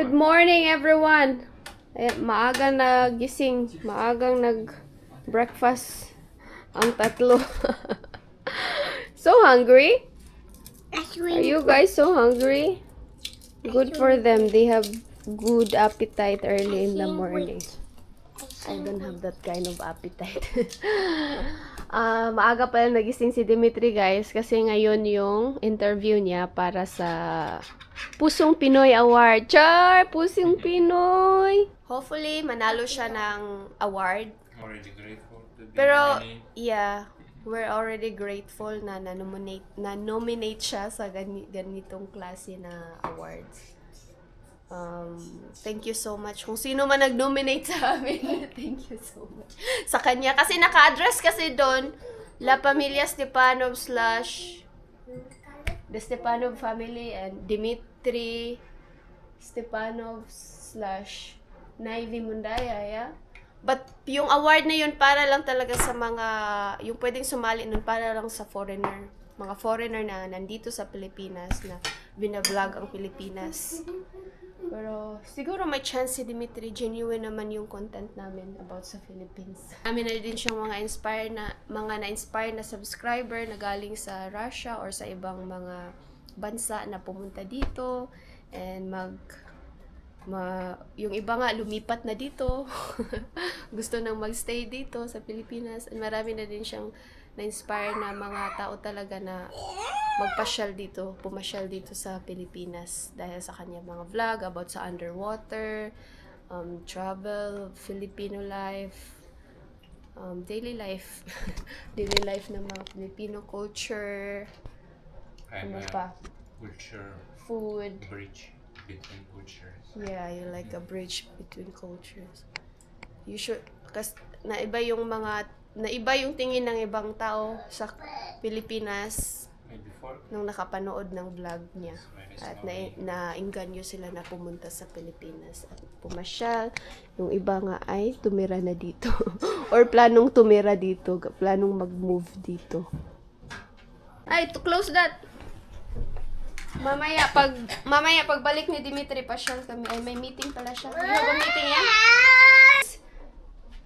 Good morning, everyone. Maagang nagising, maagang nag-breakfast ang tatlo. So hungry? Are you guys so hungry? Good for them. They have good appetite early in the morning. I don't have that kind of appetite. Maaga pa lang nagising si Dimitri, guys, kasi ngayon yung interview niya para sa Pusong Pinoy Award. Char! Pusong Pinoy! Hopefully, manalo siya ng award. Already grateful to be Pero, nominated. yeah, we're already grateful na na-nominate siya sa ganitong klase na awards. Thank you so much. Kung sino man nag-nominate sa amin, thank you so much. Sa kanya. Kasi naka-address kasi doon, La Familia Stepanov / The Stepanov family and Dimitri Stepanov / Naivi Mundaya, yeah? But yung award na yun para lang talaga sa mga, yung pwedeng sumali nun para lang sa foreigner. Mga foreigner na nandito sa Pilipinas na binablog ang Pilipinas. Pero siguro may chance si Dimitri, genuine naman yung content namin about sa Philippines. Amin na din siyang mga na-inspire na subscriber na galing sa Russia or sa ibang mga bansa na pumunta dito and yung iba nga lumipat na dito. Gusto nang magstay dito sa Pilipinas. And marami na din siyang na-inspire na mga tao talaga na pumasyal dito sa Pilipinas dahil sa kanya mga vlog about sa underwater, travel, Filipino life, daily life, daily life ng mga Filipino culture, I'm ano a pa, culture food. bridge between cultures. Yeah, you like a bridge between cultures. You should, kasi naiba yung tingin ng ibang tao sa Pilipinas Before, nung nakapanood ng vlog niya. very At slowly. nainganyo sila na pumunta sa Pilipinas at pumasyal. Yung iba nga ay tumira na dito. Or planong tumira dito. Planong mag-move dito. Ay, to close that! Mamaya pagbalik ni Dimitri, pasyal kami. Ay, may meeting pala siya. You have a meeting yan?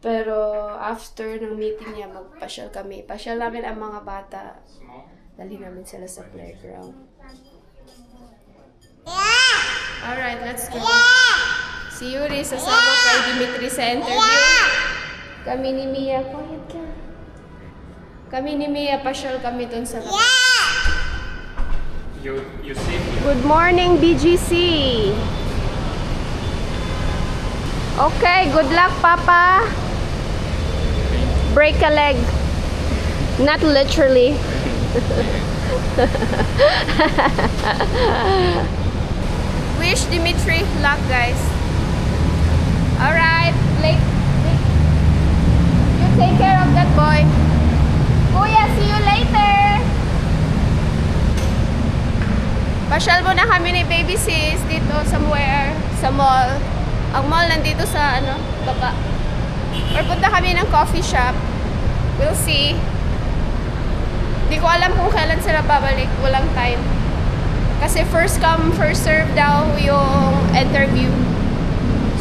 Pero after ng meeting niya, magpasyal kami. Pasyal namin ang mga bata. Dali namin sila sa playground. Alright, let's go. Si Yuri sasama kay Dimitri sa interview. Kami ni Mia, quiet ka. Kami ni Mia, pasyal kami dun sa labas. You see, Good morning, BGC. Okay, good luck, Papa. Break a leg. Not literally. Wish Dimitri luck, guys. Alright, Blake. You take care of that boy. Kuya, see you later. Pasyal muna kami ni Baby Sis dito somewhere sa mall. Ang mall nandito sa baba. Or punta kami ng coffee shop. We'll see. Di ko alam kung kailan sila babalik. Walang time. Kasi first come, first serve daw yung interview.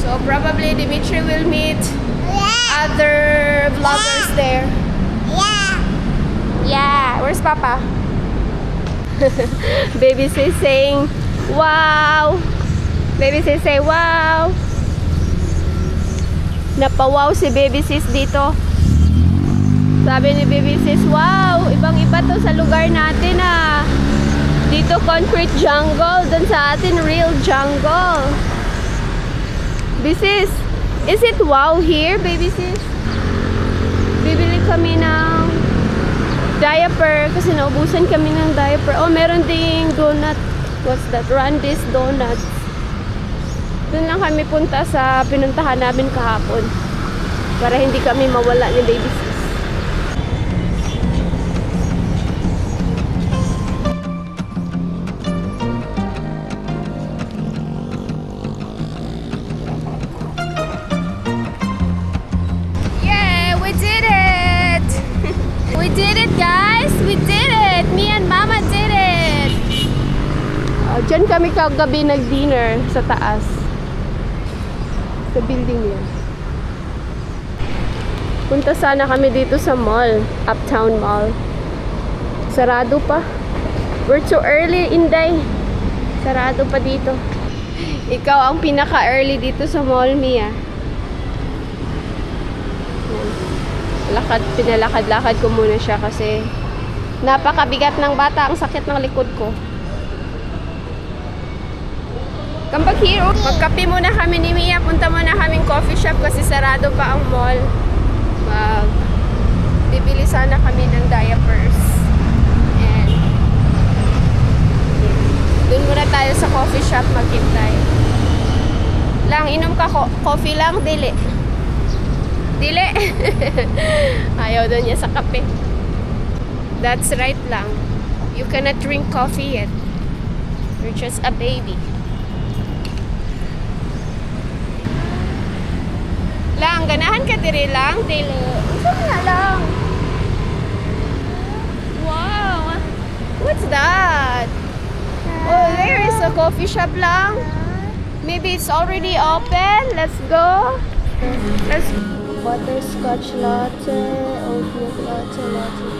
So probably Dimitri will meet other vloggers there. Yeah. Where's Papa? Baby sis saying, wow! Baby sis say, wow! Napawaw si Baby sis dito. Sabi ni Baby sis, wow! Ibang-iba to sa lugar natin ah. Dito concrete jungle, dun sa atin real jungle. This is it wow here, Baby sis? Bibili kami ng diaper kasi naubusan kami ng diaper. Oh, meron ding donut. What's that? Randy's Donuts. Doon lang kami punta sa pinuntahan namin kahapon para hindi kami mawala ni Baby sis. Yeah, we did it! We did it, guys! We did it! Me and Mama did it! Diyan kami kagabi nag-dinner sa taas. Sa building yan. Punta sana kami dito sa mall. Uptown Mall. Sarado pa. We're too early, Inday. Sarado pa dito. Ikaw ang pinaka-early dito sa mall, Mia. Pinalakad-lakad ko muna siya kasi napakabigat ng bata. Ang sakit ng likod ko. Come back here. Magkape muna kami ni Mia. Punta muna kaming coffee shop kasi sarado pa ang mall. Bibili sana kami ng diapers. And dun muna tayo sa coffee shop maghintay. Lang, inom ka coffee lang, dili. Dili. Ayaw doon niya sa kape. That's right lang. You cannot drink coffee yet. You're just a baby. Lang, ganahan ka diri lang, dili. Unsa na lang? Wow. What's that? Oh, there is a coffee shop lang. Maybe it's already open. Let's go. Let's butterscotch latte, oat milk latte, latte.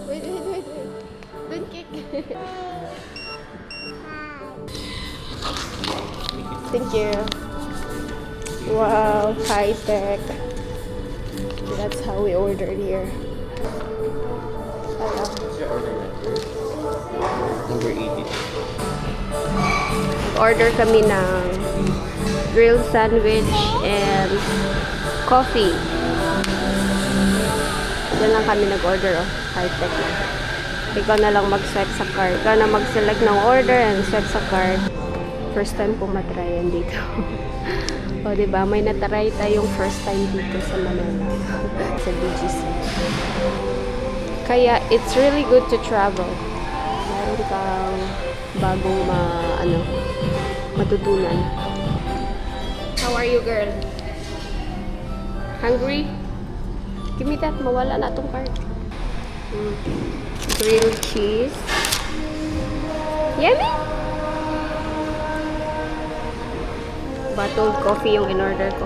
Wait. Don't kick. Thank you. Wow, high tech. That's how we ordered here. What's your order number? Number 80. Order kami ng grilled sandwich and coffee. Diyan lang kami nag-order, oh. High tech na. Ikaw na lang mag-swipe sa card. Ikaw na mag-select ng order and swipe sa card. First time ko matryan dito. O, diba? May natry tayong first time dito sa Manila. Sa BGC. Kaya, it's really good to travel. Meron kang bagong matutunan. How are you, girl? Hungry? Give me that. Mawala na tong card. Grilled cheese. Yummy! Bottled coffee yung in-order ko.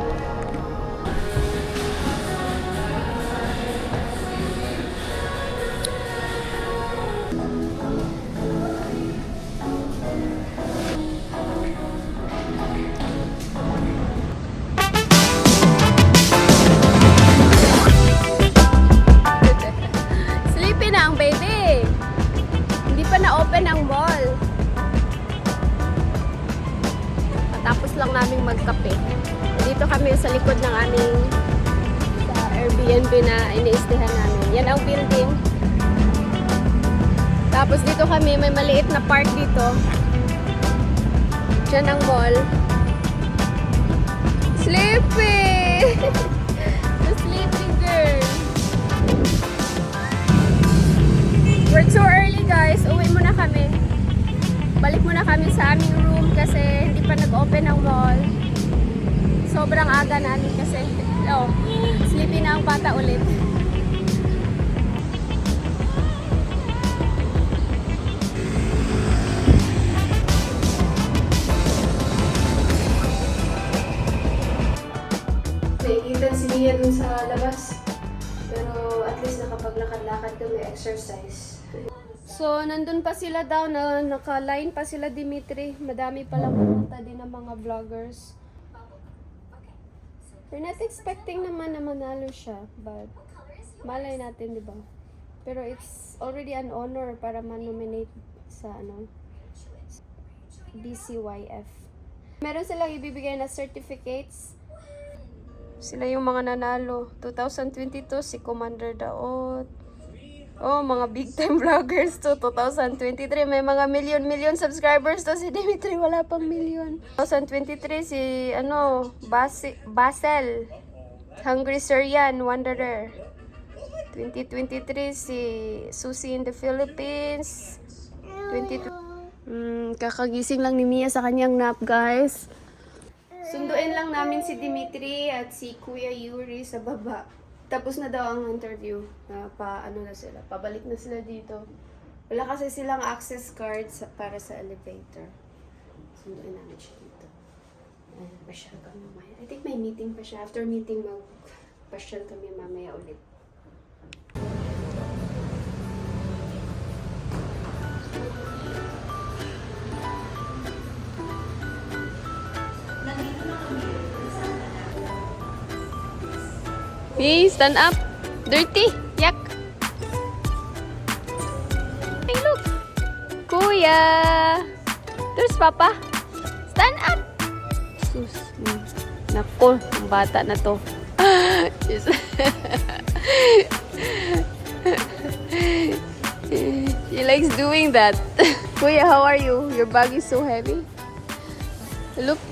Sleepy na ang baby. Hindi pa na-open ang mall. Tapos lang naming magkape. Dito kami sa likod ng aming sa Airbnb na iniistihan namin. Yan ang building. Tapos dito kami, may maliit na park dito. Diyan ang mall. Sleepy! The sleepy girl. We're too early, guys. Uwi muna kami. Balik muna kami sa aming room kasi hindi pa nag-open ang mall. Sobrang aga namin kasi sleepy na ang bata ulit. Nakikita si Mia dun sa labas. Pero at least nakapaglakad-lakad kami, exercise. So, nandun pa sila daw, naka-line pa sila, Dimitri. Madami palang pumunta din ng mga vloggers. We're not expecting naman na manalo siya, but malay natin, di ba? Pero it's already an honor para ma-nominate sa BCYF. Meron silang ibibigay na certificates. Sila yung mga nanalo. 2022, si Commander Daot. Oh, mga big time vloggers to. 2023, may mga million subscribers to. Si Dimitri, wala pang million. 2023, si, Basel. Hungry Syrian, Wanderer. 2023, si Susie in the Philippines. Kakagising lang ni Mia sa kanyang nap, guys. Sunduin lang namin si Dimitri at si Kuya Yuri sa baba. Tapos na daw ang interview. Pabalik na sila dito. Wala kasi silang access card para sa elevator. Sunduin namin siya dito. Pasyal kami mamaya. I think may meeting pa siya. After meeting, pasyal kami mamaya ulit. Hey, stand up. Dirty. Yak. Hey, look. Kuya. There's Papa. Stand up. Sus. Nako, ang bata na to. Yes. She likes doing that. Kuya, how are you? Your bag is so heavy.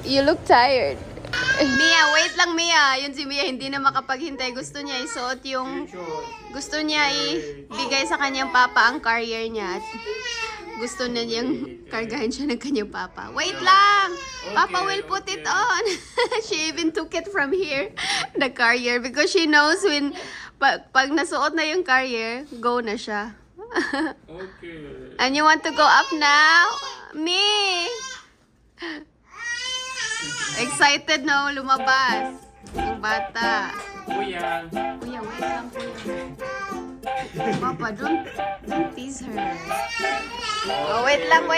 You look tired. Mia, wait lang Mia. Yun si Mia, hindi na makapaghintay. Gusto niya isuot yung... Gusto niya ibigay sa kanyang papa ang carrier niya. At gusto na niyang kargahan siya ng kanyang papa. Wait lang! Papa will put it on. She even took it from here, the carrier, because she knows when pag nasuot na yung carrier, go na siya. Okay. And you want to go up now? Me! Excited na lumabas. Ang bata. Kuya. Kuya, wait lang, kuya. Papa, don't tease her. Oh, wait lang.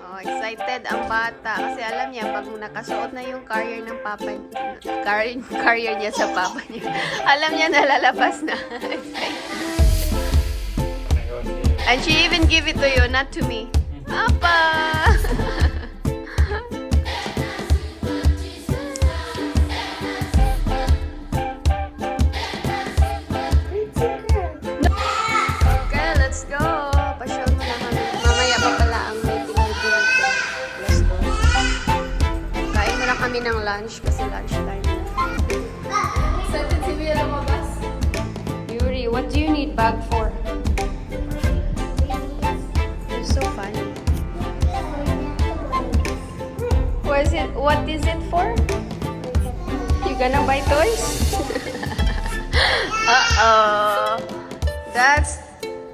Oh, excited ang bata. Kasi alam niya, pag nakasuot na yung carrier ng papa, carrier niya sa papa niya, alam niya nalalabas na. And she even give it to you, not to me. Papa! Okay, let's go. Pasyal mo na kami. Mamaya pa pala ang meeting dito. Let's go. Kain muna kami ng lunch kasi lunch time na. Excited si Mia lumabas. Yuri, what do you need bag for? You're so funny. What is it for? You gonna buy toys? Uh-oh. That's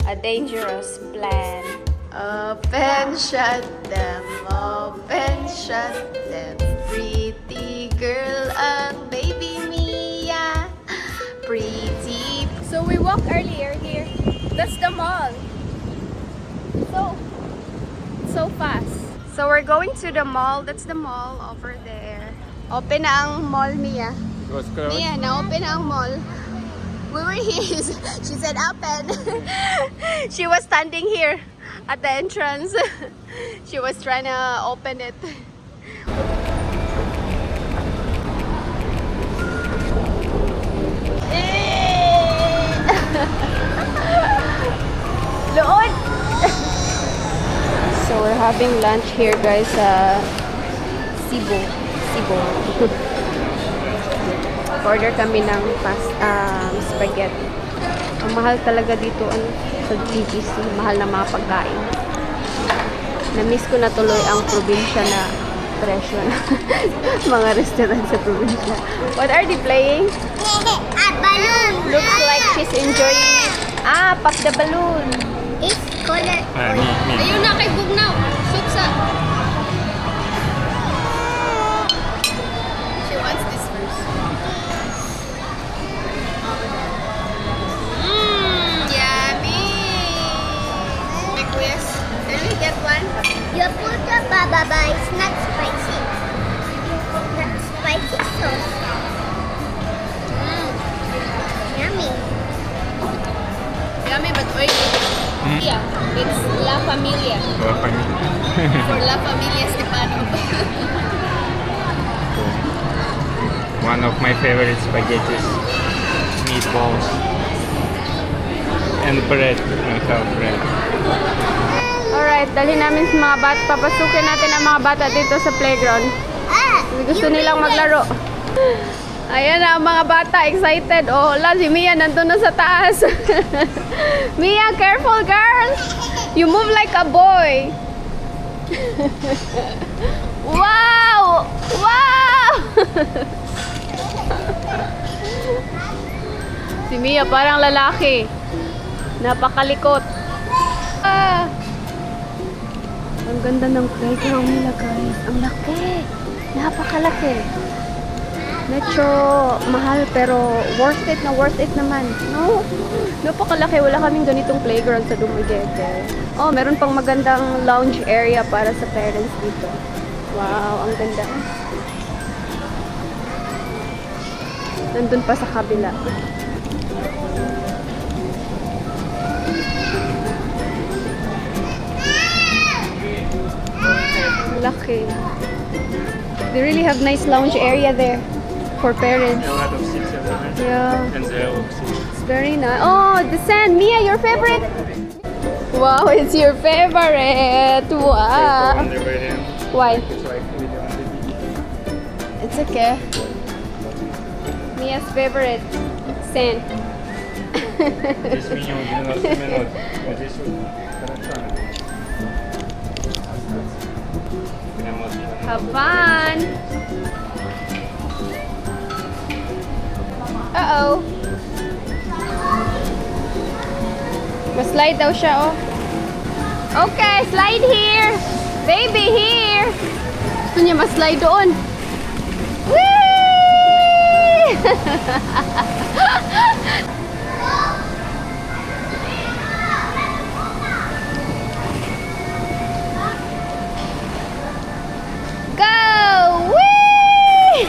a dangerous plan. Open, shut them. Open, shut them. Pretty girl, baby Mia. Pretty. So we walked earlier here. That's the mall. So fast. So we're going to the mall. That's the mall over there. Open na ang mall, Mia. It was closed. Mia, na-open ang mall. We were here. She said open. She was standing here at the entrance. She was trying to open it. Loon! So we're having lunch here guys sa Cebu. Order kami ng spaghetti. Ang mahal talaga dito sa GGC. Mahal na mga pagkain. Na-miss ko na tuloy ang probinsya na presyo na mga restaurant sa probinsya. What are they playing? A balloon. Looks like she's enjoying it. Ah, pop the balloon. It's color. Me. Ayun na kay Bugnaw. Suksa. She wants this first. Yummy. Hey, Kuyas, can we get one? You put the bababa. It's not spicy. Not spicy sauce. Yummy. Yummy, but oily. Yeah, it's La Familia. For La Familia Stepanov. One of my favorite spaghettis. Meatballs. And bread. I have bread. Alright, dalhin namin sa mga bata. Papasukin natin ang mga bata dito sa playground. Gusto nilang maglaro. Ayan na ang mga bata, excited. Oh, la, si Mia nandun na sa taas. Mia, careful girl. You move like a boy. Wow! Wow! Si Mia parang lalaki. Napakalikot. Ah! Ang ganda ng playground nila guys. Ang laki. Napakalaki. Medyo mahal pero worth it naman. No? Napakalaki. Wala kaming ganitong playground sa Dumaguete. Oh, meron pang magandang lounge area para sa parents dito. Wow, ang ganda. Nandun pa sa kabila. Laki. They really have nice lounge area there for parents. A lot of seats everywhere. Yeah, And zero seats. it's very nice. Oh, the sand. Mia, your favorite? Wow, it's your favorite. Careful Wow. on the right hand. Why? It's like really on the beach. It's okay. Mia's favorite. Sand. Здесь минимум 90 минут. Вот здесь вот хорошо. Прям вот. Have fun! Uh-oh. Mas-slide daw siya, oh. Okay, slide here. Baby, here. Gusto niya mas-slide doon. Whee! Go! Whee!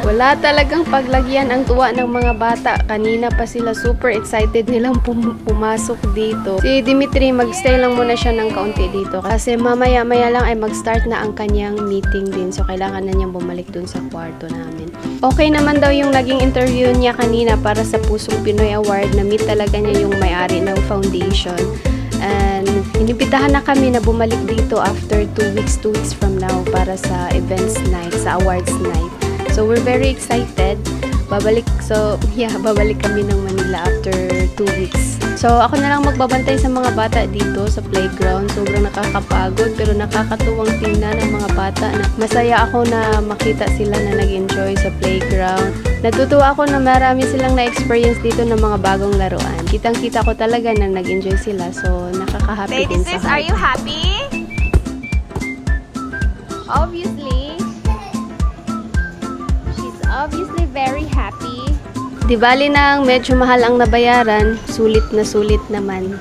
Wala talagang paglagyan ang tuwa ng mga bata. Kanina pa sila super excited nilang pumasok dito. Si Dimitri, magstay lang muna siya ng kaunti dito. Kasi mamaya-maya lang ay mag-start na ang kanyang meeting din. So, kailangan na niyang bumalik dun sa kwarto namin. Okay naman daw yung naging interview niya kanina para sa Pusong Pinoy Award. Na-meet talaga niya yung may-ari ng foundation. And inibitahan na kami na bumalik dito after 2 weeks from now para sa events night, sa awards night. So we're very excited. Babalik kami ng Manila after 2 weeks. So ako na lang magbabantay sa mga bata dito sa playground. Sobrang nakakapagod pero nakakatuwang tingnan ng mga bata. Masaya ako na makita sila na nag-enjoy sa playground. Natutuwa ako na marami silang na-experience dito ng mga bagong laruan. Kitang-kita ko talaga na nag-enjoy sila. So nakaka-happy din sa Sis, are you happy? Obviously. She's obviously very happy. Di bali nang medyo mahal ang nabayaran, sulit naman.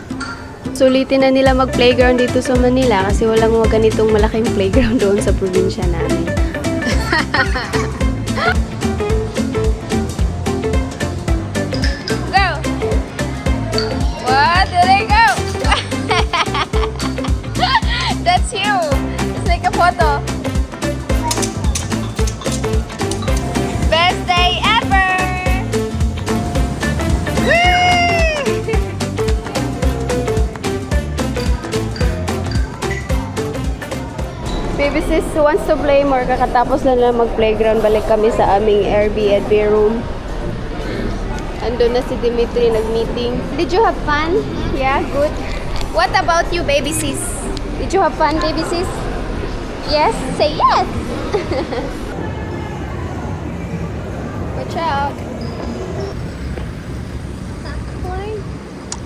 Sulitin na nila mag-playground dito sa Manila kasi walang mga ganitong malaking playground doon sa probinsya namin. Go! What? There they go! That's you! Let's take a photo. Best day ever! Baby sis wants to play more. Kakatapos na lang mag-playground. Balik kami sa aming Airbnb room. Andun na si Dimitri nag-meeting. Did you have fun? Yeah, good. What about you, baby sis? Did you have fun, baby sis? Yes? Say yes! Watch out.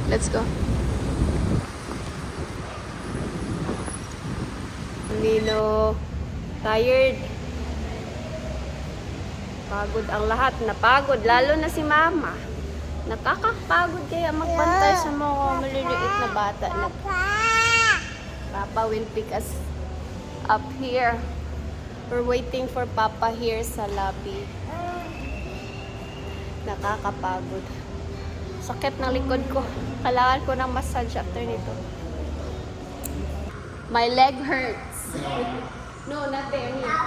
Let's go. Nino, tired. Pagod ang lahat. Napagod. Lalo na si mama. Nakakapagod kaya magbantay sa mga maliliit na bata. Papa will pick us up here. We're waiting for Papa here sa lobby. Nakakapagod. Sakit ng likod ko. Kailangan ko ng massage after nito. My leg hurts. No, not there. Here.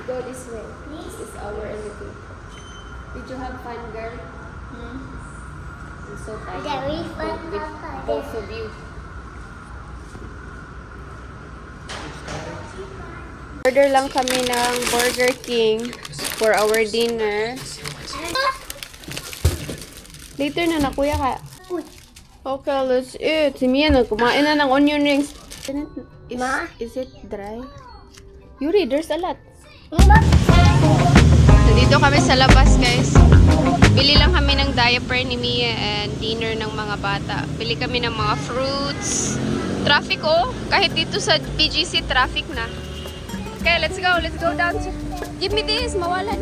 Go this way. This is our elevator. Did you have fun, girl? I'm so tired. Very fun, With Papa. both of you. Order lang kami ng Burger King for our dinner. Later na kuya ka. Okay, let's eat. Si Mia kumain na ng onion rings. Is it dry? Yuri, there's a lot. Nandito kami sa labas, guys. Bili lang kami ng diaper ni Mia and dinner ng mga bata. Bili kami ng mga fruits. Traffic, oh. Kahit dito sa BGC, traffic na. Okay, let's go. Let's go down to... Give me this. Mawalan.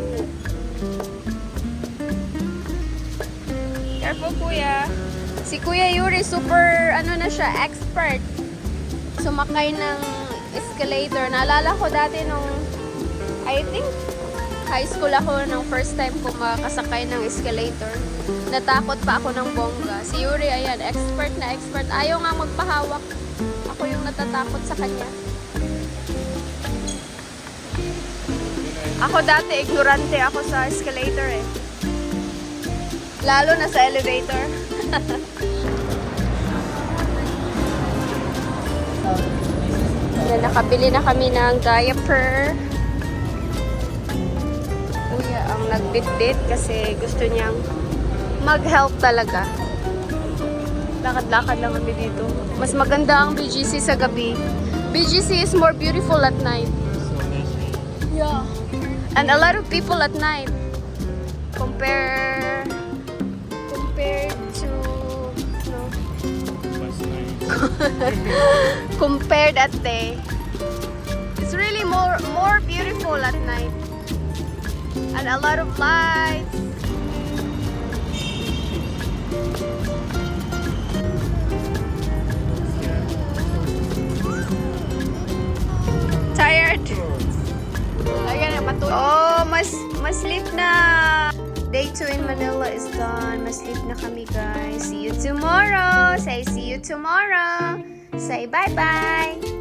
Careful, Kuya. Si Kuya Yuri, super, ano na siya, expert. Sumakay ng escalator. Naalala ko dati nung, I think, high school ako nung first time ko makasakay ng escalator. Natakot pa ako ng bongga. Si Yuri, ayan, expert na expert. Ayaw nga magpahawak. Ako yung natatakot sa kanya. Ako dati, ignorante ako sa escalator eh. Lalo na sa elevator. Nakabili na kami ng diaper. Kuya ang nagbitbit kasi gusto niyang mag-help talaga. Lakad-lakad lang kami dito. Mas maganda ang BGC sa gabi. BGC is more beautiful at night. So nice. Yeah. And a lot of people at night. Compared to, no, That's nice. compared at day. It's really more beautiful at night. And a lot of lights. Tired? Ayan, matulog. Oh, mas sleep na. Day 2 in Manila is done. Mas sleep na kami, guys. See you tomorrow. Say see you tomorrow. Say bye-bye.